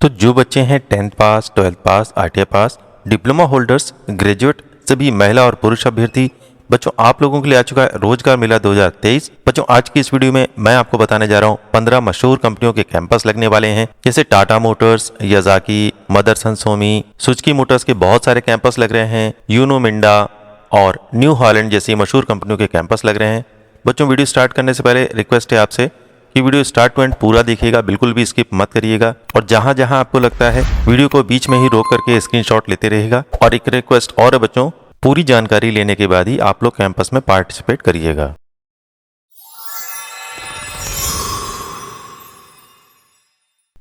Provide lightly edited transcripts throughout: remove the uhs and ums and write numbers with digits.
तो जो बच्चे हैं 10th पास, 12th पास, ITI पास, डिप्लोमा होल्डर्स, ग्रेजुएट, सभी महिला और पुरुष अभ्यर्थी बच्चों, आप लोगों के लिए आ चुका है रोजगार मेला 2023। बच्चों, आज की इस वीडियो में मैं आपको बताने जा रहा हूँ 15 मशहूर कंपनियों के कैंपस लगने वाले हैं, जैसे Tata Motors, Yazaki, Motherson Sumi, Suzuki Motors के बहुत सारे कैंपस लग रहे हैं, यूनो मिंडा और न्यू हॉलैंड जैसी मशहूर कंपनियों के कैंपस लग रहे हैं। बच्चों, वीडियो स्टार्ट करने से पहले रिक्वेस्ट है आपसे कि वीडियो स्टार्ट टू एंड पूरा देखिएगा, बिल्कुल भी स्किप मत करिएगा और जहां जहां आपको लगता है वीडियो को बीच में ही रोक करके स्क्रीनशॉट लेते रहिएगा। और एक रिक्वेस्ट और है बच्चों, पूरी जानकारी लेने के बाद ही आप लोग कैंपस में पार्टिसिपेट करिएगा।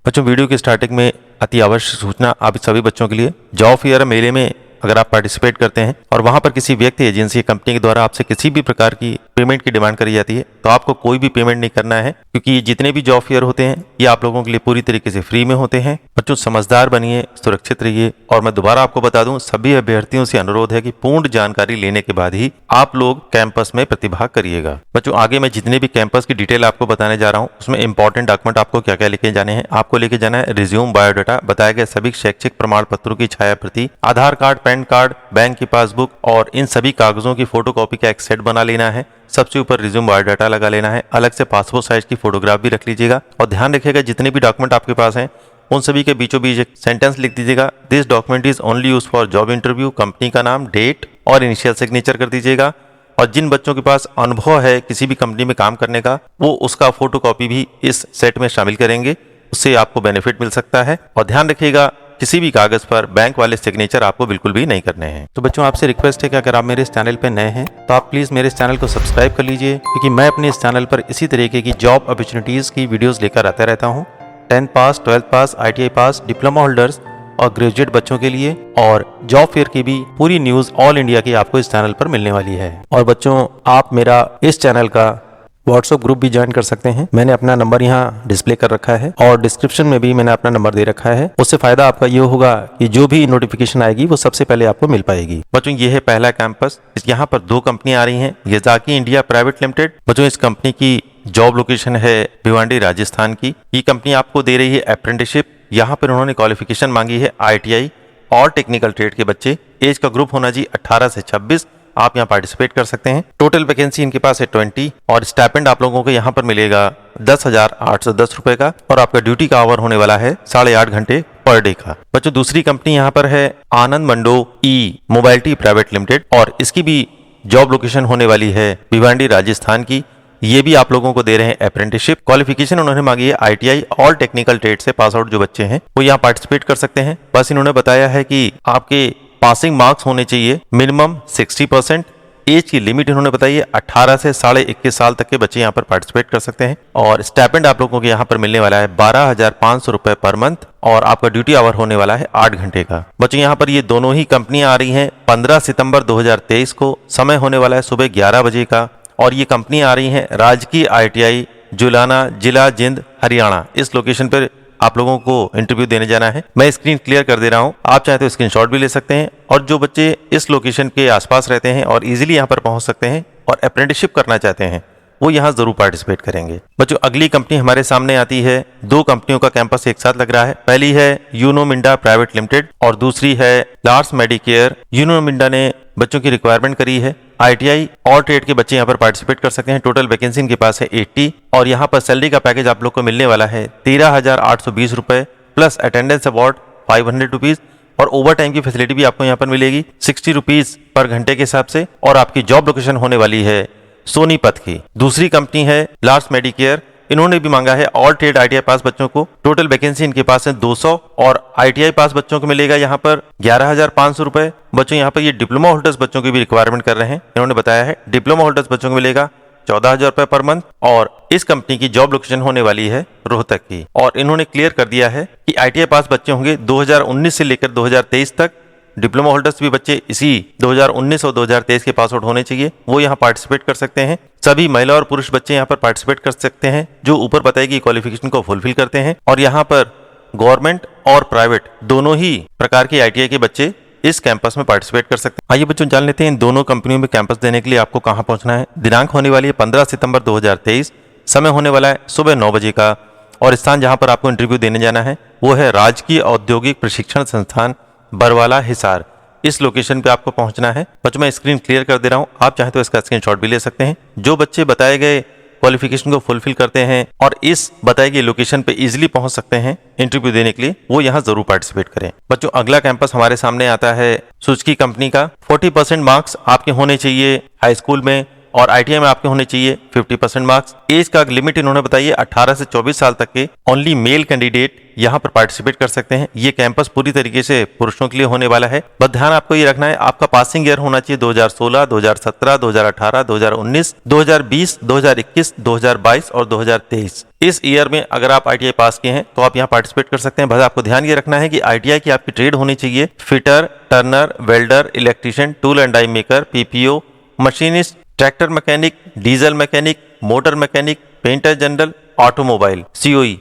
बच्चों, वीडियो की स्टार्टिंग में अति आवश्यक सूचना आप सभी बच्चों के लिए, जॉब फेयर मेले में अगर आप पार्टिसिपेट करते हैं और वहां पर किसी व्यक्ति, एजेंसी या कंपनी के द्वारा आपसे किसी भी प्रकार की पेमेंट की डिमांड करी जाती है तो आपको कोई भी पेमेंट नहीं करना है, क्योंकि ये जितने भी जॉब फेयर होते हैं ये आप लोगों के लिए पूरी तरीके से फ्री में होते हैं। बच्चों, समझदार बनिए, सुरक्षित रहिए और मैं दोबारा आपको बता दूं, सभी अभ्यर्थियों से अनुरोध है कि पूर्ण जानकारी लेने के बाद ही आप लोग कैंपस में प्रतिभाग करिएगा। बच्चों, आगे मैं जितने भी कैंपस की डिटेल आपको बताने जा रहा हूँ उसमें इंपॉर्टेंट डॉक्यूमेंट आपको क्या क्या लेके जाने हैं। आपको लेके जाना है रिज्यूम, बायोडाटा, बताए गए सभी शैक्षिक प्रमाण पत्रों की छाया प्रति, आधार कार्ड, पैन कार्ड, बैंक की पासबुक और इन सभी कागजों की फोटोकॉपी का एक सेट बना लेना है। सबसे ऊपर रिज्यूम, बायोडाटा लगा लेना है। अलग से पासपोर्ट साइज की फोटोग्राफ भी रख लीजिएगा और ध्यान रखिएगा जितने भी डॉक्यूमेंट आपके पास हैं उन सभी के बीचों बीच एक सेंटेंस लिख दीजिएगा, this document is only use for job interview, company का नाम, डेट और इनिशियल सिग्नेचर कर दीजिएगा। और जिन बच्चों के पास अनुभव है किसी भी कंपनी में काम करने का, वो उसका फोटोकॉपी भी इस सेट में शामिल करेंगे, उससे आपको बेनिफिट मिल सकता है। और ध्यान रखिएगा किसी भी कागज पर बैंक वाले सिग्नेचर आपको बिल्कुल भी नहीं करने हैं। तो बच्चों, आपसे रिक्वेस्ट है कि अगर आप मेरे इस चैनल पे नए हैं तो आप प्लीज मेरे इस चैनल को सब्सक्राइब कर लीजिए, क्योंकि मैं अपने इस चैनल पर इसी तरीके की जॉब अपॉर्चुनिटीज की वीडियोस लेकर आता रहता हूँ। 10th पास, 12th पास, ITI पास, डिप्लोमा होल्डर्स और ग्रेजुएट बच्चों के लिए और जॉब फेयर की भी पूरी न्यूज ऑल इंडिया की आपको इस चैनल पर मिलने वाली है। और बच्चों, आप मेरा इस चैनल का व्हाट्सएप ग्रुप भी ज्वाइन कर सकते हैं। मैंने अपना नंबर यहाँ डिस्प्ले कर रखा है और डिस्क्रिप्शन में भी मैंने अपना नंबर दे रखा है। उससे फायदा आपका ये होगा कि जो भी नोटिफिकेशन आएगी वो सबसे पहले आपको मिल पाएगी। बच्चों, ये है पहला कैंपस। यहाँ पर 2 कंपनियां आ रही हैं, याजाकी इंडिया प्राइवेट लिमिटेड। बच्चों, इस कंपनी की जॉब लोकेशन है भिवांडी, राजस्थान की। ये कंपनी आपको दे रही है अप्रेंटिसशिप। यहाँ पर उन्होंने क्वालिफिकेशन मांगी है ITI और टेक्निकल ट्रेड के बच्चे। एज का ग्रुप होना जी 18 से 26। आप यहाँ पार्टिसिपेट कर सकते हैं। टोटल वैकेंसी इनके पास है 20 और स्टाइपेंड आप लोगों को यहाँ पर मिलेगा 10,810 रुपए का और आपका ड्यूटी का आवर होने वाला है 8.5 घंटे पर डे का। बच्चों, दूसरी कंपनी यहाँ पर है आनंद मंडो ई मोबाइलिटी प्राइवेट लिमिटेड और इसकी भी जॉब लोकेशन होने वाली है भिवांडी, राजस्थान की। ये भी आप लोगों को दे रहे हैं अप्रेंटिसशिप। क्वालिफिकेशन उन्होंने मांगी है ITI और टेक्निकल ट्रेड से पास आउट जो बच्चे हैं वो यहाँ पार्टिसिपेट कर सकते हैं। बस इन्होंने बताया है कि आपके पासिंग मार्क्स होने चाहिए मिनिमम 60%। एज की लिमिट इन्होंने बताई है 18 से 21.5 साल तक के बच्चे यहाँ पर पार्टिसिपेट कर सकते हैं। और स्टाइपेंड आप लोगों को यहाँ पर मिलने वाला है 12,500 रुपए पर मंथ और आपका ड्यूटी आवर होने वाला है 8 घंटे का। बच्चों, यहाँ पर ये दोनों ही कंपनियां आ रही हैं 15 सितंबर 2023 को। समय होने वाला है सुबह 11 बजे का और ये कंपनियां आ रही हैं राजकीय ITI, जुलाना, जिला जिंद, हरियाणा। इस लोकेशन पर आप लोगों को इंटरव्यू देने जाना है। मैं स्क्रीन क्लियर कर दे रहा हूं, आप चाहे तो स्क्रीनशॉट भी ले सकते हैं। और जो बच्चे इस लोकेशन के आसपास रहते हैं और इजीली यहां पर पहुंच सकते हैं और अप्रेंटिसशिप करना चाहते हैं वो यहां जरूर पार्टिसिपेट करेंगे। बच्चों, अगली कंपनी हमारे सामने आती है। 2 कंपनियों का कैंपस एक साथ लग रहा है। पहली है यूनो मिंडा प्राइवेट लिमिटेड और दूसरी है लार्स मेडिकेयर। यूनो मिंडा ने बच्चों की रिक्वायरमेंट करी है ITI और ट्रेड के बच्चे यहाँ पर पार्टिसिपेट कर सकते हैं। टोटल वैकेंसी इनके पास है 80 और यहाँ पर सैलरी का पैकेज आप लोग को मिलने वाला है 13,820 रुपए प्लस अटेंडेंस अवार्ड 500 रुपीज और ओवर टाइम की फैसिलिटी भी आपको यहाँ पर मिलेगी 60 रुपीज पर घंटे के हिसाब से। और आपकी जॉब लोकेशन होने वाली है सोनीपत की। दूसरी कंपनी है लार्स मेडिकेयर। इन्होंने भी मांगा है ऑल ट्रेड ITI पास बच्चों को। टोटल वैकेंसी इनके पास है 200 और ITI पास बच्चों को मिलेगा यहाँ पर 11,500 रुपए। बच्चों, यहाँ पर ये डिप्लोमा होल्डर्स बच्चों की भी रिक्वायरमेंट कर रहे हैं। इन्होंने बताया है डिप्लोमा होल्डर्स बच्चों को मिलेगा 14,000 रुपए पर मंथ और इस कंपनी की जॉब लोकेशन होने वाली है रोहतक की। और इन्होंने क्लियर कर दिया है कि ITI पास बच्चे होंगे 2019 से लेकर 2023 तक। डिप्लोमा होल्डर्स भी बच्चे इसी 2019 और 2023 के पास आउट होने चाहिए, वो यहाँ पार्टिसिपेट कर सकते हैं। सभी महिला और पुरुष बच्चे यहाँ पर पार्टिसिपेट कर सकते हैं जो ऊपर बताएगी क्वालिफिकेशन को फुलफिल करते हैं। और यहाँ पर गवर्नमेंट और प्राइवेट दोनों ही प्रकार के ITI के बच्चे इस कैंपस में पार्टिसिपेट कर सकते हैं। आइए बच्चों, जान लेते हैं इन दोनों कंपनियों में कैंपस देने के लिए आपको कहां पहुंचना है। दिनांक होने वाली है 15 सितंबर 2023। समय होने वाला है सुबह 9 बजे का और स्थान जहां पर आपको इंटरव्यू देने जाना है वो है राजकीय औद्योगिक प्रशिक्षण संस्थान बरवाला हिसार। इस लोकेशन पे आपको पहुंचना है। बच्चों मैं स्क्रीन क्लियर कर दे रहा हूं, आप चाहें तो इसका स्क्रीनशॉट भी ले सकते हैं। जो बच्चे बताए गए क्वालिफिकेशन को फुलफिल करते हैं और इस बताई गई लोकेशन पे इजीली पहुंच सकते हैं इंटरव्यू देने के लिए, वो यहां जरूर पार्टिसिपेट करें। बच्चों अगला कैंपस हमारे सामने आता है सुजुकी कंपनी का। 40% मार्क्स आपके होने चाहिए हाई स्कूल में और आईटीआई में आपके होने चाहिए 50% मार्क्स। एज का लिमिट इन्होंने बताई है 18 से 24 साल तक के ओनली मेल कैंडिडेट यहाँ पर पार्टिसिपेट कर सकते हैं। ये कैंपस पूरी तरीके से पुरुषों के लिए होने वाला है। बस ध्यान आपको ये रखना है, आपका पासिंग ईयर होना चाहिए 2016, 2017, 2018, 2019, 2020, 2021, 2022 और 2023। इस ईयर में अगर आप आईटीआई पास किए हैं तो आप यहाँ पार्टिसिपेट कर सकते हैं। बस आपको ध्यान ये रखना है कि आईटीआई की आपकी ट्रेड होनी चाहिए fitter, turner, welder, electrician, tool and die maker, PPO, machinist, tractor mechanic, diesel mechanic, motor mechanic, painter general, automobile, COE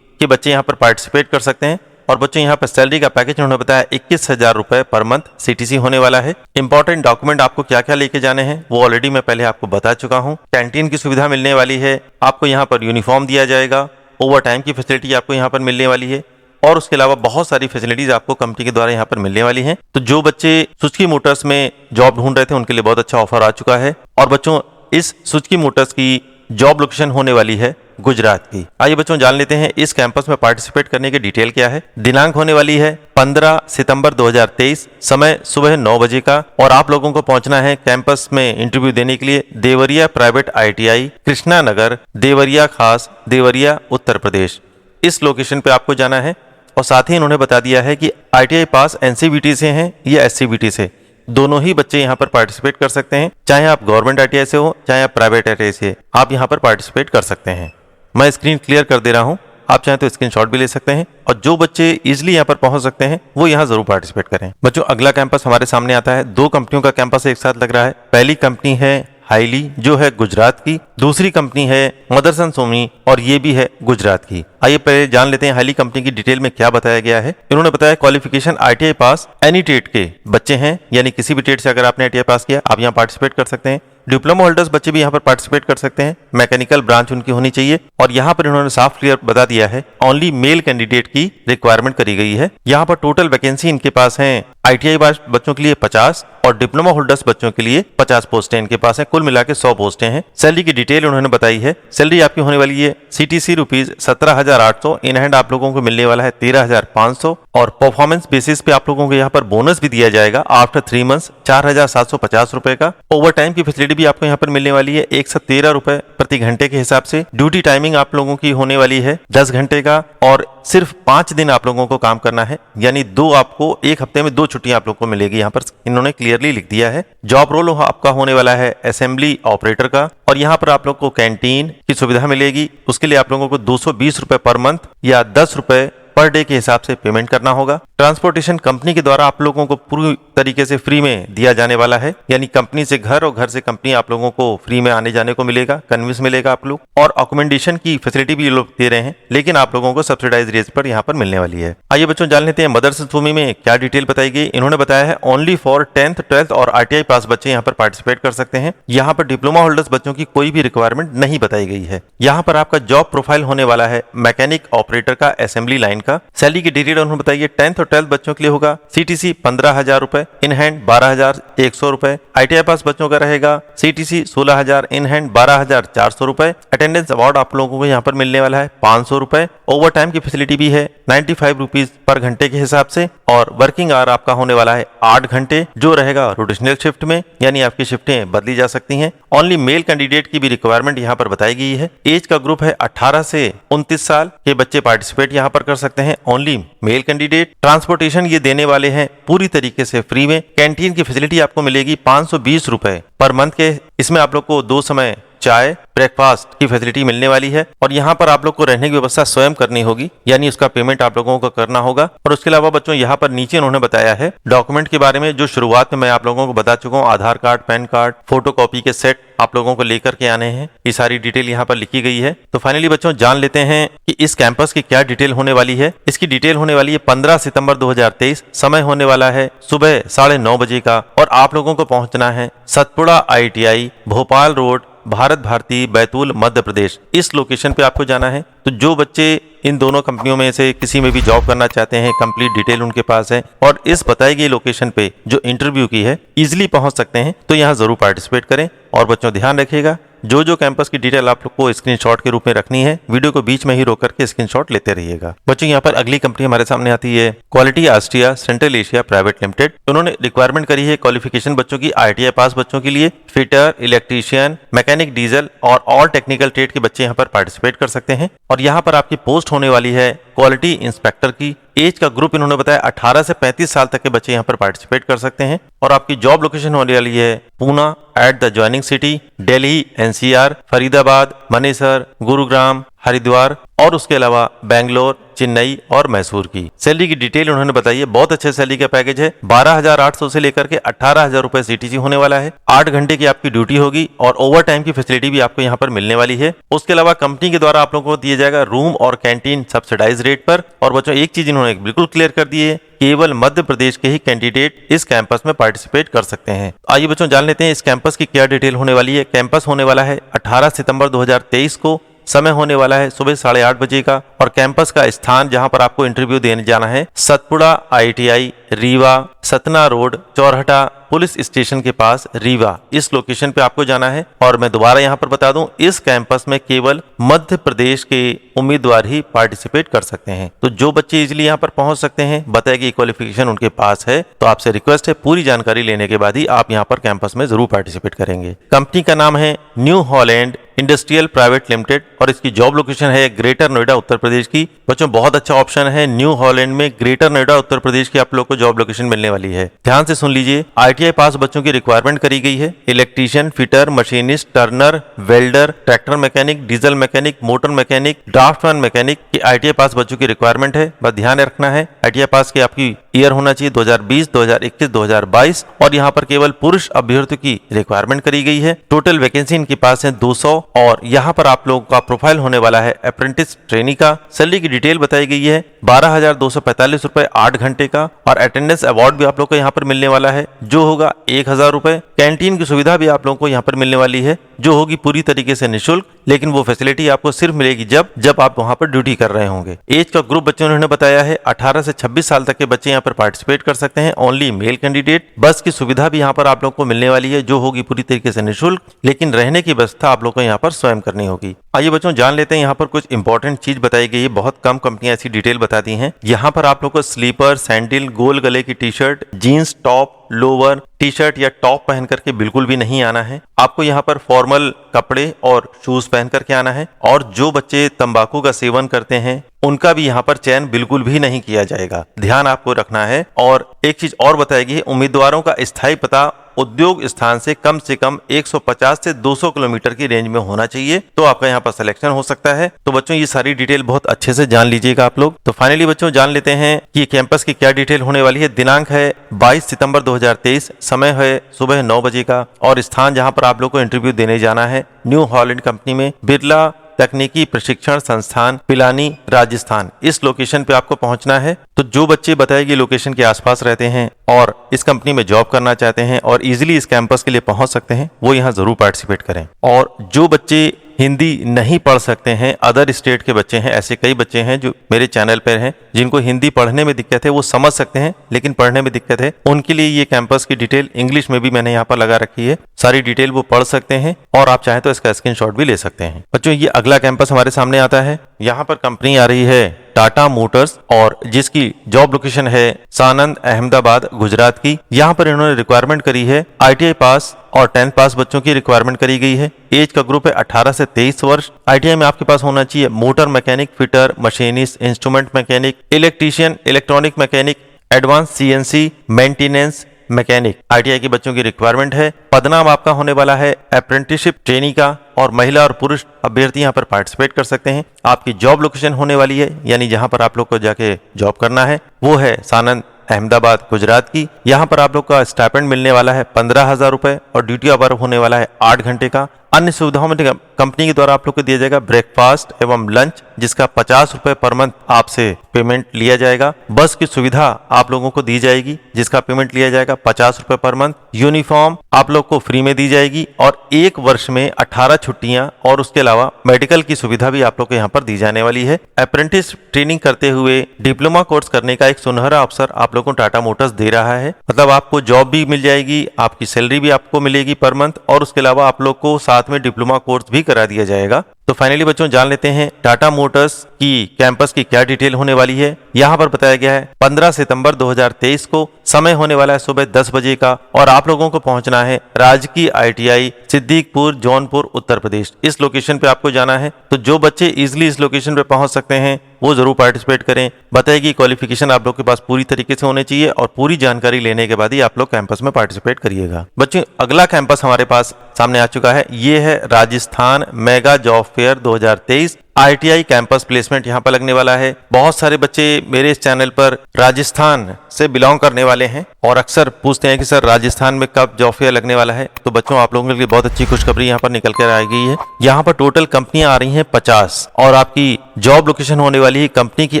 के बच्चे यहाँ पर पार्टिसिपेट कर सकते हैं। और बच्चों यहाँ पर सैलरी का पैकेज उन्होंने बताया 21,000 रुपए पर मंथ सीटीसी होने वाला है। इंपॉर्टेंट डॉक्यूमेंट आपको क्या क्या लेके जाने हैं वो ऑलरेडी मैं पहले आपको बता चुका हूँ। कैंटीन की सुविधा मिलने वाली है, आपको यहाँ पर यूनिफॉर्म दिया जाएगा, ओवर टाइम की फैसिलिटी आपको यहाँ पर मिलने वाली है और उसके अलावा बहुत सारी फैसिलिटीज आपको कंपनी के द्वारा यहाँ पर मिलने वाली हैं। तो जो बच्चे सुजुकी मोटर्स में जॉब ढूंढ रहे थे उनके लिए बहुत अच्छा ऑफर आ चुका है। और बच्चों इस सुजुकी मोटर्स की जॉब लोकेशन होने वाली है गुजरात की। आइए बच्चों जान लेते हैं इस कैंपस में पार्टिसिपेट करने की डिटेल क्या है। दिनांक होने वाली है 15 सितंबर 2023, समय सुबह 9 बजे का और आप लोगों को पहुंचना है कैंपस में इंटरव्यू देने के लिए देवरिया प्राइवेट आईटीआई, कृष्णा नगर, देवरिया खास, देवरिया उत्तर प्रदेश। इस लोकेशन पे आपको जाना है। और साथ ही इन्होंने बता दिया है कि आईटीआई पास एनसीवीटी से हैं या एससीवीटी से, दोनों ही बच्चे यहाँ पर पार्टिसिपेट कर सकते हैं। चाहे आप गवर्नमेंट आईटीआई से हो चाहे आप प्राइवेट आईटीआई से, आप यहाँ पर पार्टिसिपेट कर सकते हैं। मैं स्क्रीन क्लियर कर दे रहा हूँ, आप चाहें तो स्क्रीनशॉट भी ले सकते हैं। और जो बच्चे इजीली यहाँ पर पहुंच सकते हैं वो यहाँ जरूर पार्टिसिपेट करें। बच्चों अगला कैंपस हमारे सामने आता है। 2 कंपनियों का कैंपस एक साथ लग रहा है। पहली कंपनी है हाईली जो है गुजरात की, दूसरी कंपनी है मदरसन सोनी और ये भी है गुजरात की। आइए पहले जान लेते हैं हाईली कंपनी की डिटेल में क्या बताया गया है। इन्होंने बताया qualification ITI pass any trade के बच्चे हैं, यानी किसी भी ट्रेड से अगर आपने आईटीआई पास किया आप यहाँ पार्टिसिपेट कर सकते हैं। डिप्लोमा होल्डर्स बच्चे भी यहाँ पर पार्टिसिपेट कर सकते हैं। मैकेनिकल ब्रांच उनकी होनी चाहिए और यहाँ पर इन्होंने साफ क्लियर बता दिया है ओनली मेल कैंडिडेट की रिक्वायरमेंट करी गई है। यहाँ पर टोटल वैकेंसी इनके पास है आईटीआई बच्चों के लिए 50 और डिप्लोमा होल्डर्स बच्चों के लिए 50 पोस्टें इनके पास है। कुल मिला के 100 पोस्टें हैं। सैलरी की डिटेल उन्होंने बताई है। सैलरी आपकी होने वाली है सीटीसी रुपीज 17,800, इन हैंड आप लोगों को मिलने वाला है 13,500 और परफॉर्मेंस बेसिस पे आप लोगों को यहाँ पर बोनस भी दिया जाएगा आफ्टर 3 मंथ्स 4,750 रुपए का। ओवर टाइम की फैसिलिटी भी आपको यहाँ पर मिलने वाली है 113 रुपए प्रति घंटे के हिसाब से। ड्यूटी टाइमिंग आप लोगों की होने वाली है 10 घंटे का और सिर्फ 5 दिन आप लोगों को काम करना है, यानी 2 आपको एक हफ्ते में 2 छुट्टियां आप लोगों को मिलेगी। यहाँ पर इन्होंने क्लियरली लिख दिया है। जॉब रोल आपका होने वाला है असेंबली ऑपरेटर का और यहाँ पर आप लोग को कैंटीन की सुविधा मिलेगी। उसके लिए आप लोगों को 220 रुपए पर मंथ या 10 रुपए पर डे के हिसाब से पेमेंट करना होगा। ट्रांसपोर्टेशन कंपनी के द्वारा आप लोगों को पूरी तरीके से फ्री में दिया जाने वाला है, यानी कंपनी से घर और घर से कंपनी आप लोगों को फ्री में आने जाने को मिलेगा, कन्वींस मिलेगा आप लोग। और अकोमोडेशन की फैसिलिटी भी ये लोग दे रहे हैं, लेकिन आप लोगों को सब्सिडाइज रेट पर यहाँ पर मिलने वाली है। आइए बच्चों जान लेते हैं मदरसन सोनी में क्या डिटेल बताई गई। इन्होंने बताया है ओनली फॉर 10th, 12th और आईटीआई पास बच्चे यहाँ पर पार्टिसिपेट कर सकते हैं। यहाँ पर डिप्लोमा होल्डर्स बच्चों की कोई भी रिक्वायरमेंट नहीं बताई गई है। यहाँ पर आपका जॉब प्रोफाइल होने वाला है मैकेनिक ऑपरेटर का, असेंबली लाइन का। सैलरी की डिटेल उन्होंने बताई है 10th और 12th बच्चों के लिए होगा सीटीसी 15,000 रुपए, इन हैंड 12,100 रुपए। आईटीआई पास बच्चों का रहेगा सीटीसी 16,000, इन हैंड 12,400 रुपए। अटेंडेंस अवार्ड आप लोगों को यहाँ पर मिलने वाला है 500 रुपए। ओवर टाइम की फैसिलिटी भी है 95 रुपीज पर घंटे के हिसाब से और वर्किंग आवर आपका होने वाला है 8 घंटे, जो रहेगा रोटेशनल शिफ्ट में, यानी आपकी शिफ्टें बदली जा सकती हैं। ओनली मेल कैंडिडेट की भी रिक्वायरमेंट यहाँ पर बताई गई है। एज का ग्रुप है 18 से 29 साल के बच्चे पार्टिसिपेट यहाँ पर कर सकते हैं, ओनली मेल कैंडिडेट। ट्रांसपोर्टेशन ये देने वाले हैं पूरी तरीके से फ्री में। कैंटीन की फैसिलिटी आपको मिलेगी 520 रुपए पर मंथ के। इसमें आप लोग को 2 समय चाय ब्रेकफास्ट की फैसिलिटी मिलने वाली है और यहाँ पर आप लोग को रहने की व्यवस्था स्वयं करनी होगी, यानी उसका पेमेंट आप लोगों को करना होगा। और उसके अलावा बच्चों यहाँ पर नीचे उन्होंने बताया है डॉक्यूमेंट के बारे में, जो शुरुआत में मैं आप लोगों को बता चुका हूँ। आधार कार्ड, पैन कार्ड, फोटोकॉपी के सेट आप लोगों को लेकर के आने हैं। ये सारी डिटेल यहाँ पर लिखी गई है। तो फाइनली बच्चों जान लेते हैं कि इस कैंपस की क्या डिटेल होने वाली है। इसकी डिटेल होने वाली है 15 सितंबर 2023, समय होने वाला है सुबह 9:30 बजे का और आप लोगों को पहुंचना है सतपुड़ा ITI, भोपाल रोड, भारत भारती, बैतूल, मध्य प्रदेश, इस लोकेशन पे आपको जाना है। तो जो बच्चे इन दोनों कंपनियों में से किसी में भी जॉब करना चाहते हैं, कंप्लीट डिटेल उनके पास है और इस बताई गई लोकेशन पे जो इंटरव्यू की है इजीली पहुंच सकते हैं, तो यहाँ जरूर पार्टिसिपेट करें। और बच्चों ध्यान रखिएगा, जो कैंपस की डिटेल आप लोग को स्क्रीनशॉट के रूप में रखनी है, वीडियो को बीच में ही रोक करके स्क्रीनशॉट लेते रहिएगा। बच्चों यहाँ पर अगली कंपनी हमारे सामने आती है quality Austria central Asia private limited. उन्होंने रिक्वायरमेंट करी है क्वालिफिकेशन बच्चों की ITI पास बच्चों के लिए, फिटर, इलेक्ट्रीशियन, मैकेनिक डीजल और ऑल टेक्निकल ट्रेड के बच्चे यहाँ पर पार्टिसिपेट कर सकते हैं। और यहाँ पर आपकी पोस्ट होने वाली है क्वालिटी इंस्पेक्टर की। एज का ग्रुप इन्होंने बताया 18 से 35 साल तक के बच्चे यहाँ पर पार्टिसिपेट कर सकते हैं। और आपकी जॉब लोकेशन होने वाली है Poona at the joining city, Delhi NCR, Faridabad, Manesar, Gurugram, Haridwar और उसके अलावा बेंगलोर, चेन्नई और मैसूर की। सैलरी की डिटेल उन्होंने बताई है, बहुत अच्छे सैलरी का पैकेज है। 12,800 से लेकर के 18,000 रुपए CTC होने वाला है। 8 घंटे की आपकी ड्यूटी होगी और ओवर टाइम की फैसिलिटी भी आपको यहाँ पर मिलने वाली है। उसके अलावा कंपनी के द्वारा आप लोगों को दिया जाएगा रूम और कैंटीन सब्सिडाइज रेट पर। और बच्चों एक चीज इन्होंने बिल्कुल क्लियर कर दी है, केवल मध्य प्रदेश के ही कैंडिडेट इस कैंपस में पार्टिसिपेट कर सकते हैं। आइए बच्चों जान लेते हैं इस कैंपस की क्या डिटेल होने वाली है। कैंपस होने वाला है 18 सितंबर 2023 को। समय होने वाला है सुबह 8:30 बजे का। और कैंपस का स्थान जहां पर आपको इंटरव्यू देने जाना है, Satpura ITI, Rewa, Satna road, Chorhata police station के पास रीवा, इस लोकेशन पे आपको जाना है। और मैं दोबारा यहाँ पर बता दूं, इस कैंपस में केवल मध्य प्रदेश के उम्मीदवार ही पार्टिसिपेट कर सकते हैं। तो जो बच्चे इजीली यहाँ पर पहुंच सकते हैं, बताया कि क्वालिफिकेशन उनके पास है, तो आपसे रिक्वेस्ट है पूरी जानकारी लेने के बाद ही आप यहाँ पर कैंपस में जरूर पार्टिसिपेट करेंगे। कंपनी का नाम है new Holland industrial private limited और इसकी जॉब लोकेशन है ग्रेटर नोएडा उत्तर प्रदेश की। बच्चों बहुत अच्छा ऑप्शन है, न्यू हॉलैंड में ग्रेटर नोएडा उत्तर प्रदेश की आप लोग को जॉब लोकेशन मिलने वाली है। ध्यान से सुन लीजिए, ITI पास बच्चों की रिक्वायरमेंट करी गई है। Electrician, fitter, machinist, turner, welder, tractor mechanic, diesel mechanic, motor mechanic, draftman mechanic की ITI पास बच्चों की रिक्वायरमेंट है। बस ध्यान रखना है ITI पास की आपकी ईयर होना चाहिए 2020, 2021, 2022 और यहाँ पर केवल पुरुष अभ्यर्थियों की रिक्वायरमेंट करी गई है। टोटल वैकेंसी इनके पास है 200 और यहाँ पर आप लोगों का प्रोफाइल होने वाला है अप्रेंटिस ट्रेनी का। सैलरी की डिटेल बताई गई है 12,245 रुपए 8 घंटे का। और अटेंडेंस अवार्ड भी आप लोग को यहाँ पर मिलने वाला है, जो होगा 1,000 रुपए। कैंटीन की सुविधा भी आप लोगों को यहाँ पर मिलने वाली है, जो होगी पूरी तरीके से निःशुल्क, लेकिन वो फैसिलिटी आपको सिर्फ मिलेगी जब आप वहां पर ड्यूटी कर रहे होंगे। एज का ग्रुप बच्चों ने बताया है 18 से 26 साल तक के बच्चे यहाँ पर पार्टिसिपेट कर सकते हैं, ओनली मेल कैंडिडेट। बस की सुविधा भी यहाँ पर आप लोग को मिलने वाली है, जो होगी पूरी तरीके से निःशुल्क, लेकिन रहने की व्यवस्था आप लोग को यहाँ पर स्वयं करनी होगी। आइए बच्चों जान लेते हैं यहाँ पर कुछ इंपॉर्टेंट चीज बताई गई है। बहुत कम कंपनियां ऐसी डिटेल बताती हैं। यहाँ पर आप लोग को स्लीपर, सैंडल, गोल गले की t-shirt, jeans top, lower, t-shirt या टॉप पहन करके बिल्कुल भी नहीं आना है। आपको यहाँ पर फॉर्मल कपड़े और शूज पहन करके आना है। और जो बच्चे तंबाकू का सेवन करते हैं उनका भी यहाँ पर चयन बिल्कुल भी नहीं किया जाएगा, ध्यान आपको रखना है। और एक चीज और बताएगी है, उम्मीदवारों का स्थायी पता उद्योग स्थान से कम 150 से 200 किलोमीटर की रेंज में होना चाहिए, तो आपका यहाँ पर सिलेक्शन हो सकता है। तो बच्चों ये सारी डिटेल बहुत अच्छे से जान लीजिएगा आप लोग। तो फाइनली बच्चों जान लेते हैं कि कैंपस की क्या डिटेल होने वाली है। दिनांक है 22 सितंबर 2023, समय है सुबह 9 बजे का। और स्थान जहां पर आप लोग को इंटरव्यू देने जाना है, न्यू हॉलैंड कंपनी में, बिरला तकनीकी प्रशिक्षण संस्थान, पिलानी, राजस्थान, इस लोकेशन पे आपको पहुंचना है। तो जो बच्चे बताए गए लोकेशन के आसपास रहते हैं और इस कंपनी में जॉब करना चाहते हैं और इजीली इस कैंपस के लिए पहुंच सकते हैं, वो यहाँ जरूर पार्टिसिपेट करें। और जो बच्चे हिंदी नहीं पढ़ सकते हैं, अदर स्टेट के बच्चे हैं, ऐसे कई बच्चे हैं जो मेरे चैनल पर हैं जिनको हिंदी पढ़ने में दिक्कत है, वो समझ सकते हैं लेकिन पढ़ने में दिक्कत है, उनके लिए ये कैंपस की डिटेल इंग्लिश में भी मैंने यहाँ पर लगा रखी है। सारी डिटेल वो पढ़ सकते हैं और आप चाहें तो इसका स्क्रीनशॉट भी ले सकते हैं। बच्चों ये अगला कैंपस हमारे सामने आता है। यहाँ पर कंपनी आ रही है टाटा मोटर्स और जिसकी जॉब लोकेशन है सानंद, अहमदाबाद, गुजरात की। यहाँ पर इन्होंने रिक्वायरमेंट करी है ITI पास और 10th पास बच्चों की रिक्वायरमेंट करी गई है। एज का ग्रुप है 18 से 23 वर्ष। ITI में आपके पास होना चाहिए motor mechanic, fitter, machinist, instrument mechanic, electrician, electronic mechanic, advance CNC, maintenance mechanic. ITI के बच्चों की रिक्वायरमेंट है। पदनाम आपका होने वाला है अप्रेंटिसशिप ट्रेनी का और महिला और पुरुष अभ्यर्थी यहाँ पर पार्टिसिपेट कर सकते हैं। आपकी जॉब लोकेशन होने वाली है, यानी जहाँ पर आप लोग को जाके जॉब करना है वो है सानंद, अहमदाबाद, गुजरात की। यहाँ पर आप लोग का स्टाइपेंड मिलने वाला है 15,000 रुपए और ड्यूटी आवर होने वाला है 8 घंटे का। अन्य सुविधाओं में कंपनी के द्वारा आप लोग को दिया जाएगा ब्रेकफास्ट एवं लंच, जिसका 50 रुपए पर मंथ आपसे पेमेंट लिया जाएगा। बस की सुविधा आप लोगों को दी जाएगी, जिसका पेमेंट लिया जाएगा 50 रुपए पर मंथ। यूनिफॉर्म आप लोग को फ्री में दी जाएगी और 1 वर्ष में 18 छुट्टियां और उसके अलावा मेडिकल की सुविधा भी आप लोग को यहाँ पर दी जाने वाली है। अप्रेंटिस ट्रेनिंग करते हुए डिप्लोमा कोर्स करने का एक सुनहरा अवसर आप लोगों को टाटा मोटर्स दे रहा है। मतलब आपको जॉब भी मिल जाएगी, आपकी सैलरी भी आपको मिलेगी पर मंथ, और उसके अलावा आप लोग को साथ में डिप्लोमा कोर्स भी करा दिया जाएगा। तो फाइनली बच्चों जान लेते हैं टाटा मोटर्स की कैंपस की क्या डिटेल होने वाली है। यहाँ पर बताया गया है 15 सितंबर 2023 को समय होने वाला है सुबह 10 बजे का, और आप लोगों को पहुंचना है राजकीय ITI सिद्दीकपुर जौनपुर उत्तर प्रदेश। इस लोकेशन पे आपको जाना है। तो जो बच्चे इजिली इस लोकेशन पे पहुंच सकते हैं वो जरूर पार्टिसिपेट करें। बताएगी क्वालिफिकेशन आप लोग के पास पूरी तरीके से होनी चाहिए और पूरी जानकारी लेने के बाद ही आप लोग कैंपस में पार्टिसिपेट करिएगा। बच्चों अगला कैंपस हमारे पास सामने आ चुका है, ये है Rajasthan mega job fair 2023 ITI campus placement यहाँ पर लगने वाला है। बहुत सारे बच्चे मेरे इस चैनल पर राजस्थान से बिलोंग करने वाले हैं और अक्सर पूछते हैं कि सर राजस्थान में कब जॉब फेयर लगने वाला है। तो बच्चों आप लोगों के लिए बहुत अच्छी खुशखबरी यहाँ पर निकल कर आ गई है। यहाँ पर टोटल कंपनियां आ रही हैं 50 और आपकी जॉब लोकेशन होने वाली है कंपनी की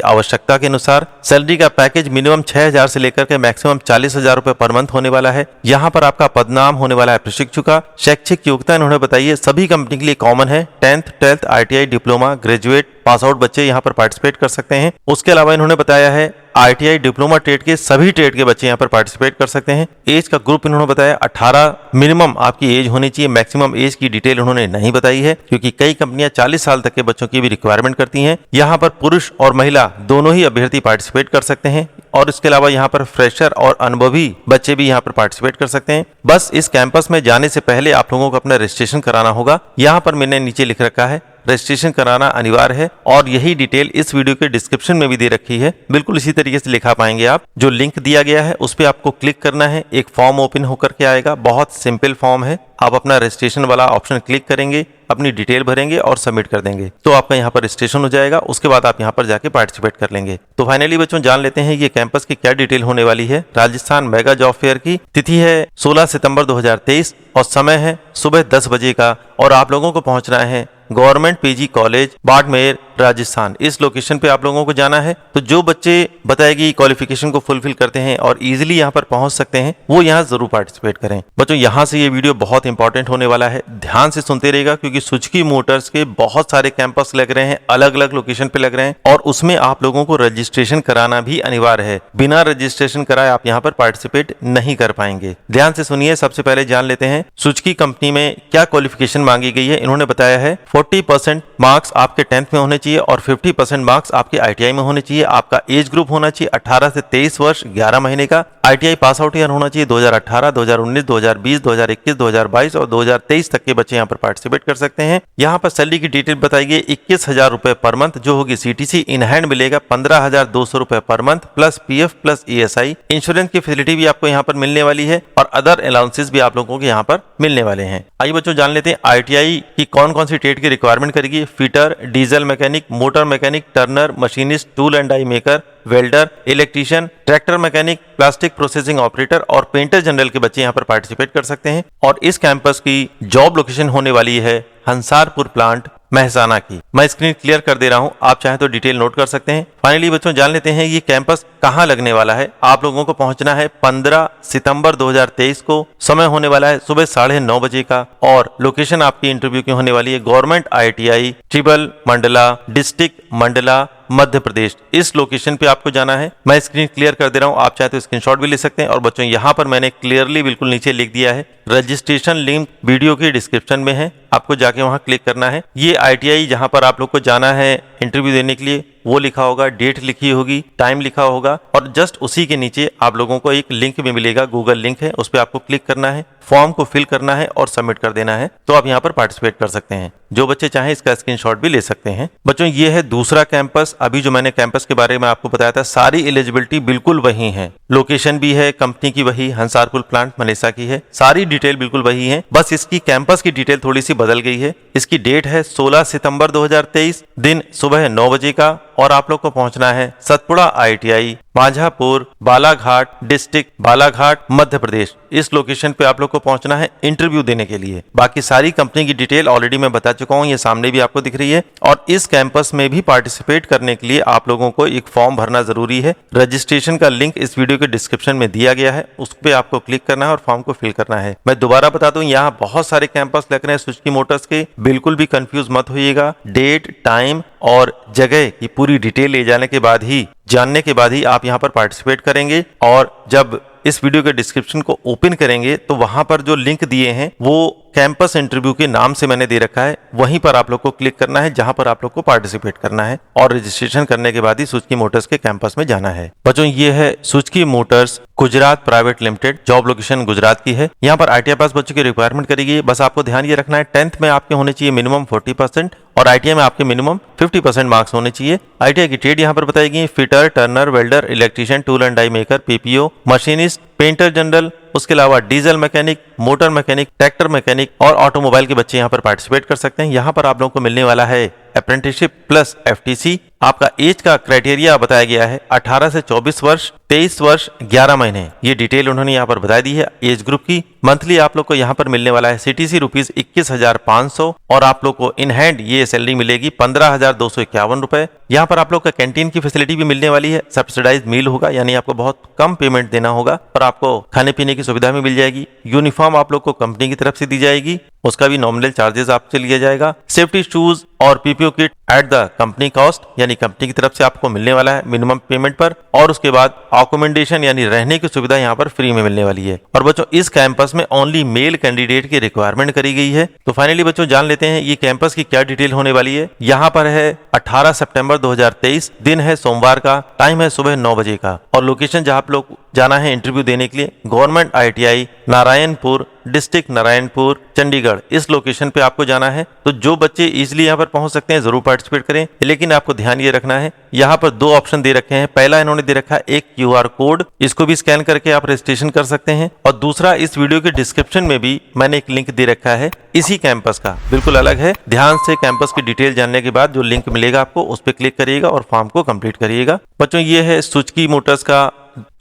आवश्यकता के अनुसार। सैलरी का पैकेज मिनिमम 6,000 से लेकर के मैक्सिमम 40,000 रुपए पर मंथ होने वाला है। यहाँ पर आपका पदनाम होने वाला है प्रशिक्षु का। शैक्षिक योग्यता इन्होंने बताई है सभी कंपनी के लिए कॉमन है, 10th 12th ITI diploma graduate pass out बच्चे यहाँ पर पार्टिसिपेट कर सकते हैं। उसके अलावा इन्होंने बताया है ITI डिप्लोमा ट्रेड के सभी ट्रेड के बच्चे यहाँ पर पार्टिसिपेट कर सकते हैं। एज का ग्रुप इन्होंने बताया 18 मिनिमम आपकी एज होनी चाहिए। मैक्सिमम एज की डिटेल उन्होंने नहीं बताई है क्योंकि कई कंपनियां 40 साल तक के बच्चों की भी रिक्वायरमेंट करती हैं। यहाँ पर पुरुष और महिला दोनों ही अभ्यर्थी पार्टिसिपेट कर सकते हैं और इसके अलावा यहाँ पर फ्रेशर और अनुभवी बच्चे भी यहाँ पर पार्टिसिपेट कर सकते हैं। बस इस कैंपस में जाने से पहले आप लोगों को अपना रजिस्ट्रेशन कराना होगा। यहाँ पर मैंने नीचे लिख रखा है रजिस्ट्रेशन कराना अनिवार्य है और यही डिटेल इस वीडियो के डिस्क्रिप्शन में भी दे रखी है। बिल्कुल इसी तरीके से लिखा पाएंगे आप। जो लिंक दिया गया है उस पर आपको क्लिक करना है, एक फॉर्म ओपन होकर के आएगा। बहुत सिंपल फॉर्म है। आप अपना रजिस्ट्रेशन वाला ऑप्शन क्लिक करेंगे, अपनी डिटेल भरेंगे और सबमिट कर देंगे तो आपका यहाँ पर रजिस्ट्रेशन हो जाएगा। उसके बाद आप यहाँ पर जाके पार्टिसिपेट कर लेंगे। तो फाइनली बच्चों जान लेते हैं ये कैंपस की क्या डिटेल होने वाली है। राजस्थान मेगा जॉब फेयर की तिथि है 16 सितंबर 2023 और समय है सुबह 10 बजे का और आप लोगों को पहुंचना है government PG college Barmer Rajasthan. इस लोकेशन पे आप लोगों को जाना है। तो जो बच्चे बताएगी क्वालिफिकेशन को फुलफिल करते हैं और इजीली यहाँ पर पहुंच सकते हैं वो यहाँ जरूर पार्टिसिपेट करें। बच्चों यहाँ से ये वीडियो बहुत इंपॉर्टेंट होने वाला है, ध्यान से सुनते रहेगा क्योंकि सुजुकी मोटर्स के बहुत सारे कैंपस लग रहे हैं, अलग अलग लोकेशन पे लग रहे हैं और उसमें आप लोगों को रजिस्ट्रेशन कराना भी अनिवार्य है। बिना रजिस्ट्रेशन कराए आप यहाँ पर पार्टिसिपेट नहीं कर पाएंगे। ध्यान से सुनिए। सबसे पहले जान लेते हैं सुजुकी कंपनी में क्या क्वालिफिकेशन मांगी गई है। इन्होंने बताया है 40% मार्क्स आपके 10th में होने चाहिए और 50% मार्क्स आपके ITI में होने चाहिए। आपका एज ग्रुप होना चाहिए 18 से 23 वर्ष 11 महीने का। ITI पास आउट ईयर होना चाहिए 2018, 2019, 2020, 2021, 2022 और 2023 तक के बच्चे यहाँ पर पार्टिसिपेट कर सकते हैं। यहाँ पर सैलरी की डिटेल बताई गई 21,000 रुपए पर मंथ जो होगी CTC इन हैंड मिलेगा 15,200 रुपए per month plus PF plus ESI। Insurance की फैसिलिटी भी आपको यहाँ पर मिलने वाली है और अदर अलाउंसेस भी आप लोगों को यहाँ पर मिलने वाले हैं। आइए बच्चों जान लेते हैं ITI की कौन कौन सी ट्रेड की रिक्वायरमेंट करेगी। Fitter, diesel mechanic, motor mechanic, turner, machinist, tool and die maker, welder, electrician, tractor mechanic, plastic processing operator और पेंटर जनरल के बच्चे यहाँ पर पार्टिसिपेट कर सकते हैं। और इस कैंपस की जॉब लोकेशन होने वाली है हंसारपुर प्लांट महसाना की। मैं स्क्रीन क्लियर कर दे रहा हूं, आप चाहे तो डिटेल नोट कर सकते हैं। फाइनली बच्चों जान लेते हैं ये कैंपस कहां लगने वाला है। आप लोगों को पहुंचना है 15 सितंबर 2023 को। समय होने वाला है सुबह 9:30 बजे का और लोकेशन आपकी इंटरव्यू की होने वाली है government ITI tribal Mandla district Mandla Madhya Pradesh. इस लोकेशन पे आपको जाना है। मैं स्क्रीन क्लियर कर दे रहा हूं, आप चाहे तो स्क्रीनशॉट भी ले सकते हैं। और बच्चों यहाँ पर मैंने क्लियरली बिल्कुल नीचे लिख दिया है रजिस्ट्रेशन लिंक वीडियो के डिस्क्रिप्शन में है, आपको जाके वहां क्लिक करना है। ये ITI जहां पर आप लोग को जाना है इंटरव्यू देने के लिए वो लिखा होगा, डेट लिखी होगी, टाइम लिखा होगा और जस्ट उसी के नीचे आप लोगों को एक लिंक भी मिलेगा, गूगल लिंक है, उस पर आपको क्लिक करना है, फॉर्म को फिल करना है और सबमिट कर देना है तो आप यहाँ पर पार्टिसिपेट कर सकते हैं। जो बच्चे चाहें इसका स्क्रीनशॉट भी ले सकते हैं। बच्चों ये है दूसरा कैंपस। अभी जो मैंने कैंपस के बारे में आपको बताया था सारी एलिजिबिलिटी बिल्कुल वही है, लोकेशन भी है कंपनी की वही हंसारपुर प्लांट मनेसा की है, सारी डिटेल बिल्कुल वही है। बस इसकी कैंपस की डिटेल थोड़ी सी बदल गई है। इसकी डेट है 16 सितंबर 2023 दिन सुबह 9 बजे का और आप लोग को पहुंचना है सतपुड़ा ITI माझापुर बालाघाट डिस्ट्रिक्ट बालाघाट मध्य प्रदेश। इस लोकेशन पे आप लोग लोग को पहुंचना है इंटरव्यू देने के लिए। बाकी सारी कंपनी की डिटेल ऑलरेडी मैं बता चुका हूं, ये सामने भी आपको दिख रही है। और इस कैंपस में भी पार्टिसिपेट करने के लिए आप लोगों को एक फॉर्म भरना जरूरी है। रजिस्ट्रेशन का लिंक इस वीडियो के डिस्क्रिप्शन में दिया गया है, उस पर आपको क्लिक करना है और फॉर्म को फिल करना है। मैं दोबारा बता दूं, यहाँ बहुत सारे कैंपस लग रहे हैं सुजुकी मोटर्स के, बिल्कुल भी कंफ्यूज मत होइएगा। डेट, टाइम और जगह की पूरी डिटेल ले जाने के बाद ही, जानने के बाद ही आप यहाँ पर पार्टिसिपेट करेंगे। और जब इस वीडियो के डिस्क्रिप्शन को ओपन करेंगे तो वहां पर जो लिंक दिए हैं वो कैंपस इंटरव्यू के नाम से मैंने दे रखा है, वहीं पर आप लोग को क्लिक करना है जहां पर आप लोग को पार्टिसिपेट करना है। और रजिस्ट्रेशन करने के बाद ही सुजुकी मोटर्स के कैंपस में जाना है। बच्चों, ये है Suzuki Motors Gujarat private limited, job location Gujarat की है। यहाँ पर ITI पास बच्चों की रिक्वायरमेंट करेगी। बस आपको ध्यान ये रखना है 10th में आपके होने चाहिए मिनिमम 40% और ITI में आपके मिनिमम 50% मार्क्स होने चाहिए। ITI की ट्रेड यहाँ पर बताएगी fitter, turner, welder, electrician, tool and die maker, PPO, machinist, painter general, उसके अलावा diesel mechanic, motor mechanic, tractor mechanic और ऑटोमोबाइल के बच्चे यहाँ पर पार्टिसिपेट कर सकते हैं। यहाँ पर आप लोगों को मिलने वाला है अप्रेंटिसशिप प्लस FTC। आपका एज का क्राइटेरिया बताया गया है 18 से 24 वर्ष, 23 वर्ष 11 महीने, ये डिटेल उन्होंने यहाँ पर बता दी है एज ग्रुप की। मंथली आप लोग को यहाँ पर मिलने वाला है CTC रुपीज 21,500 और आप लोग को इन हैंड ये सैलरी मिलेगी 15,251 रुपए। यहाँ पर आप लोग का कैंटीन की फैसिलिटी भी मिलने वाली है, सब्सिडाइज मील होगा, यानी आपको बहुत कम पेमेंट देना होगा और आपको खाने पीने की सुविधा भी मिल जाएगी। यूनिफॉर्म आप लोग को कंपनी की तरफ से दी जाएगी, उसका भी नॉमिनल चार्जेस आपसे लिया जाएगा। सेफ्टी शूज और PPO kit at the company cost, यानी कंपनी की तरफ से आपको मिलने वाला है मिनिमम पेमेंट पर। और उसके बाद अकोमोडेशन यानी रहने की सुविधा यहाँ पर फ्री में मिलने वाली है। और बच्चों, इस कैंपस में ओनली मेल कैंडिडेट की रिक्वायरमेंट करी गई है। तो फाइनली बच्चों जान लेते हैं ये कैंपस की क्या डिटेल होने वाली है। यहाँ पर है 18 सितंबर 2023, दिन है सोमवार का, टाइम है सुबह 9 बजे का। और लोकेशन जहाँ आप लोग जाना है इंटरव्यू देने के लिए, government ITI Narayanpur, district Narayanpur, Chandigarh, इस लोकेशन पे आपको जाना है। तो जो बच्चे इजीली यहाँ पर पहुंच सकते हैं जरूर पार्टिसिपेट करें। लेकिन आपको ध्यान ये रखना है, यहाँ पर 2 ऑप्शन दे रखे हैं। पहला इन्होंने दे रखा है एक QR कोड, इसको भी स्कैन करके आप रजिस्ट्रेशन कर सकते हैं। और दूसरा, इस वीडियो के डिस्क्रिप्शन में भी मैंने एक लिंक दे रखा है इसी कैंपस का, बिल्कुल अलग है। ध्यान से कैंपस की डिटेल जानने के बाद जो लिंक मिलेगा आपको, उस पर क्लिक करिएगा और फॉर्म को कंप्लीट करिएगा। बच्चों, ये है सुजुकी मोटर्स का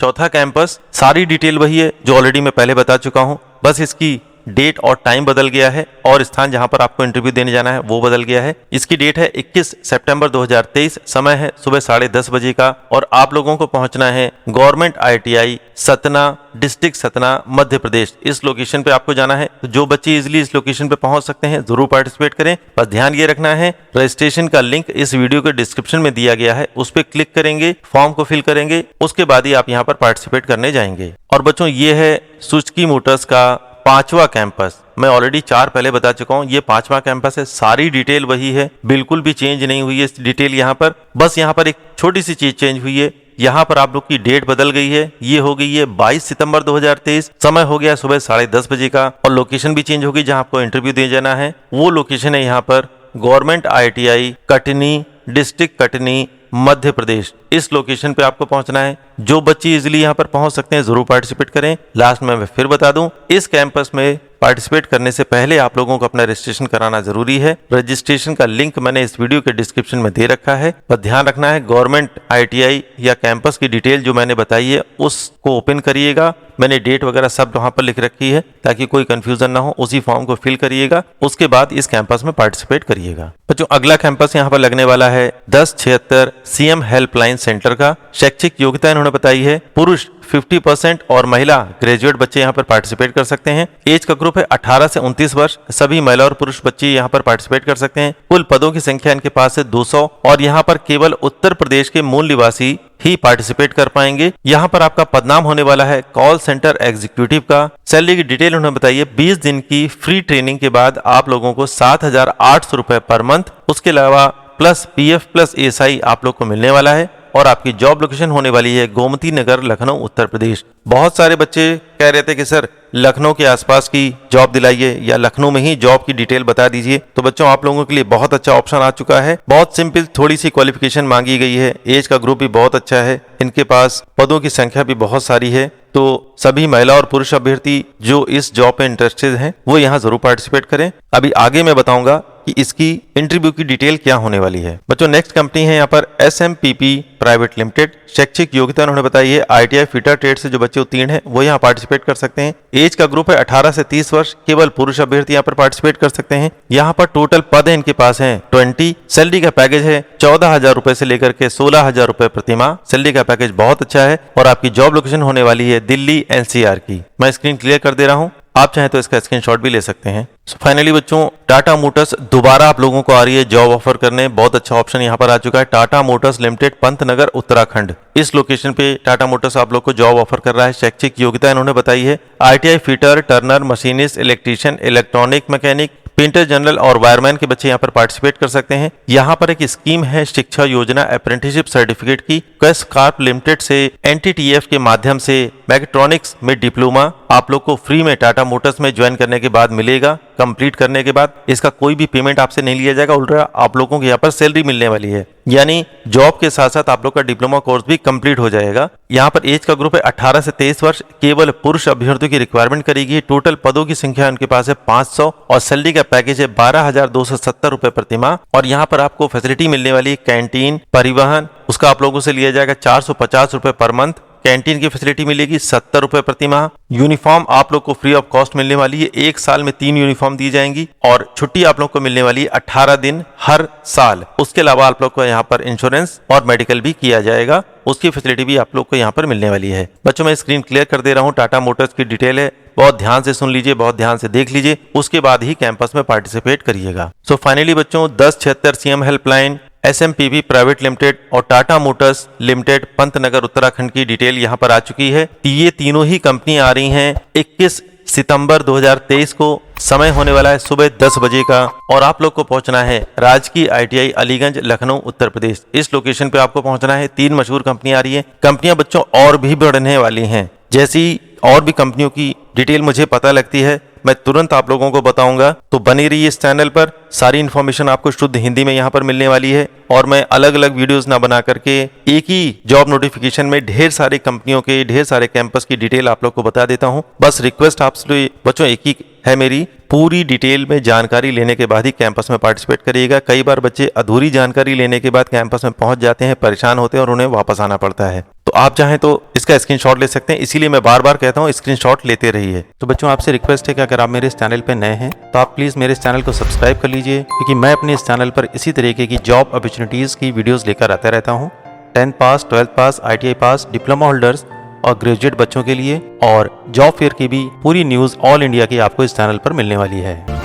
चौथा कैंपस। सारी डिटेल वही है जो ऑलरेडी मैं पहले बता चुका हूं, बस इसकी डेट और टाइम बदल गया है और स्थान जहां पर आपको इंटरव्यू देने जाना है वो बदल गया है। इसकी डेट है 21 सितंबर 2023, समय है सुबह 10:30 बजे का। और आप लोगों को पहुंचना है government ITI Satna, district Satna, Madhya Pradesh, इस लोकेशन पे आपको जाना है। तो जो बच्चे इजिली इस लोकेशन पे पहुंच सकते हैं जरूर पार्टिसिपेट करें। बस ध्यान ये रखना है, रजिस्ट्रेशन का लिंक इस वीडियो के डिस्क्रिप्शन में दिया गया है, उस पर क्लिक करेंगे, फॉर्म को फिल करेंगे, उसके बाद ही आप यहाँ पर पार्टिसिपेट करने जाएंगे। और बच्चों, ये है सुजुकी मोटर्स का 5वां कैंपस। मैं ऑलरेडी 4 पहले बता चुका हूं, ये 5वां कैंपस है। सारी डिटेल वही है, बिल्कुल भी चेंज नहीं हुई है डिटेल यहाँ पर। बस यहाँ पर एक छोटी सी चीज चेंज हुई है, यहाँ पर आप लोग की डेट बदल गई है, ये हो गई है 22 सितंबर 2023, समय हो गया सुबह 10:30 बजे का। और लोकेशन भी चेंज होगी, जहाँ आपको इंटरव्यू दे जाना है वो लोकेशन है यहाँ पर government ITI Katni, district Katni, Madhya Pradesh, इस लोकेशन पे आपको पहुंचना है। जो बच्चे इजीली यहाँ पर पहुंच सकते हैं जरूर पार्टिसिपेट करें। लास्ट में मैं फिर बता दूं, इस कैंपस में पार्टिसिपेट करने से पहले आप लोगों को अपना रजिस्ट्रेशन कराना जरूरी है। रजिस्ट्रेशन का लिंक मैंने इस वीडियो के डिस्क्रिप्शन में दे रखा है। पर ध्यान रखना है, गवर्नमेंट ITI या कैंपस की डिटेल जो मैंने बताई है उसको ओपन करिएगा। मैंने डेट वगैरह सब वहां पर लिख रखी है ताकि कोई कंफ्यूजन ना हो। उसी फॉर्म को फिल करिएगा, उसके बाद इस कैंपस में पार्टिसिपेट करिएगा। बच्चों, अगला कैंपस यहाँ पर लगने वाला है 1076 CM हेल्पलाइन सेंटर का। शैक्षिक योग्यता इन्होंने बताई है पुरुष 50% और महिला ग्रेजुएट बच्चे यहाँ पर पार्टिसिपेट कर सकते हैं। एज का ग्रुप है 18 से 29 वर्ष, सभी महिला और पुरुष बच्चे यहाँ पर पार्टिसिपेट कर सकते हैं। कुल पदों की संख्या इनके पास है 200 और यहाँ पर केवल उत्तर प्रदेश के मूल निवासी ही पार्टिसिपेट कर पाएंगे। यहाँ पर आपका पदनाम होने वाला है कॉल सेंटर एग्जीक्यूटिव का। सैलरी की डिटेल उन्होंने बताई है 20 दिन की फ्री ट्रेनिंग के बाद आप लोगों को 7,800 रुपए पर मंथ, उसके अलावा प्लस PF प्लस ESI आप लोग को मिलने वाला है। और आपकी जॉब लोकेशन होने वाली है गोमती नगर, लखनऊ, उत्तर प्रदेश। बहुत सारे बच्चे कह रहे थे कि सर लखनऊ के आसपास की जॉब दिलाइए या लखनऊ में ही जॉब की डिटेल बता दीजिए। तो बच्चों, आप लोगों के लिए बहुत अच्छा ऑप्शन आ चुका है। बहुत सिंपल, थोड़ी सी क्वालिफिकेशन मांगी गई है, एज का ग्रुप भी बहुत अच्छा है, इनके पास पदों की संख्या भी बहुत सारी है। तो सभी महिला और पुरुष अभ्यर्थी जो इस जॉब पे इंटरेस्टेड हैं वो यहाँ जरूर पार्टिसिपेट करें। अभी आगे मैं बताऊंगा कि इसकी इंटरव्यू की डिटेल क्या होने वाली है। बच्चों नेक्स्ट कंपनी है यहाँ पर SMPP प्राइवेट लिमिटेड। शैक्षिक योग्यता उन्होंने बताई है ITI फिटर ट्रेड से जो बच्चे उत्तीर्ण हैं वो यहाँ पार्टिसिपेट कर सकते हैं। एज का ग्रुप है 18 से 30 वर्ष, केवल पुरुष अभ्यर्थी यहाँ पर पार्टिसिपेट कर सकते हैं। यहाँ पर टोटल पद है इनके पास है 20। सैलरी का पैकेज है 14,000 रुपए से लेकर के 16,000 रुपए प्रति माह। सैलरी का पैकेज बहुत अच्छा है और आपकी जॉब लोकेशन होने वाली है दिल्ली NCR की। मैं स्क्रीन क्लियर कर दे रहा हूँ, आप चाहें तो इसका स्क्रीनशॉट भी ले सकते हैं। फाइनली बच्चों टाटा मोटर्स दोबारा आप लोगों को आ रही है जॉब ऑफर करने। बहुत अच्छा ऑप्शन यहाँ पर आ चुका है। टाटा मोटर्स लिमिटेड पंतनगर उत्तराखंड, इस लोकेशन पे टाटा मोटर्स आप लोग को जॉब ऑफर कर रहा है। शैक्षिक योग्यता इन्होंने बताई है ITI fitter, Turner, machinist, electrician, electronic mechanic, painter general और वायरमैन के बच्चे यहाँ पर पार्टिसिपेट कर सकते हैं। यहाँ पर एक स्कीम है शिक्षा योजना अप्रेंटिसशिप सर्टिफिकेट की। क्वेस्ट कार्प लिमिटेड से NTTF के माध्यम से मैकेट्रॉनिक्स में डिप्लोमा आप लोग को फ्री में टाटा मोटर्स में ज्वाइन करने के बाद मिलेगा। कंप्लीट करने के बाद इसका कोई भी पेमेंट आपसे नहीं लिया जाएगा, उल्टा आप लोगों को यहाँ पर सैलरी मिलने वाली है। यानी जॉब के साथ साथ आप लोग का डिप्लोमा कोर्स भी कंप्लीट हो जाएगा। यहाँ पर एज का ग्रुप है 18 से 23 वर्ष, केवल पुरुष अभ्यर्थियों की रिक्वायरमेंट करेगी। टोटल पदों की संख्या उनके पास है 500 और सैलरी का पैकेज है 12,270 रुपए प्रति माह। और यहाँ पर आपको फैसिलिटी मिलने वाली है कैंटीन, परिवहन, उसका आप लोगों से लिया जाएगा 450 रुपए पर मंथ। कैंटीन की फैसिलिटी मिलेगी 70 रुपए प्रति माह। यूनिफॉर्म आप लोग को फ्री ऑफ कॉस्ट मिलने वाली है, 1 साल में 3 यूनिफॉर्म दी जाएंगी। और छुट्टी आप लोग को मिलने वाली है 18 दिन हर साल। उसके अलावा आप लोग को यहाँ पर इंश्योरेंस और मेडिकल भी किया जाएगा, उसकी फैसिलिटी भी आप लोग को यहाँ पर मिलने वाली है। बच्चों मैं स्क्रीन क्लियर कर दे रहा हूँ, टाटा मोटर्स की डिटेल है, बहुत ध्यान से सुन लीजिए, बहुत ध्यान से देख लीजिए, उसके बाद ही कैंपस में पार्टिसिपेट करिएगा। सो फाइनली बच्चों 1076 CM helpline, SMPP private limited और टाटा मोटर्स लिमिटेड पंतनगर उत्तराखंड की डिटेल यहाँ पर आ चुकी है। ये तीनों ही कंपनी आ रही हैं 21 सितंबर 2023 को। समय होने वाला है सुबह 10 बजे का और आप लोग को पहुंचना है राजकीय ITI अलीगंज लखनऊ उत्तर प्रदेश। इस लोकेशन पे आपको पहुंचना है। 3 मशहूर कंपनी आ रही है। कंपनियां बच्चों और भी बढ़ने वाली हैं, जैसी और भी कंपनियों की डिटेल मुझे पता लगती है मैं तुरंत आप लोगों को बताऊंगा। तो बनी रहिए इस चैनल पर, सारी इन्फॉर्मेशन आपको शुद्ध हिंदी में यहाँ पर मिलने वाली है। और मैं अलग अलग वीडियोस ना बना करके एक ही जॉब नोटिफिकेशन में ढेर सारी कंपनियों के, ढेर सारे कैंपस की डिटेल आप लोग को बता देता हूँ। बस रिक्वेस्ट आपसे बच्चों एक ही है मेरी, पूरी डिटेल में जानकारी लेने के बाद ही कैंपस में पार्टिसिपेट करिएगा। कई बार बच्चे अधूरी जानकारी लेने के बाद कैंपस में पहुंच जाते हैं, परेशान होते हैं और उन्हें वापस आना पड़ता है। तो आप चाहें तो इसका स्क्रीनशॉट ले सकते हैं, इसीलिए मैं बार बार कहता हूं स्क्रीनशॉट लेते रहिए। तो बच्चों आपसे रिक्वेस्ट है कि अगर आप मेरे इस चैनल पर नए हैं तो आप प्लीज मेरे इस चैनल को सब्सक्राइब कर लीजिए, क्योंकि मैं अपने इस चैनल पर इसी तरीके की जॉब अपॉर्चुनिटीज की वीडियोस लेकर आता रहता हूँ। 10th पास, 12th पास, ITI पास, डिप्लोमा होल्डर्स और ग्रेजुएट बच्चों के लिए और जॉब फेयर की भी पूरी न्यूज ऑल इंडिया की आपको इस चैनल पर मिलने वाली है।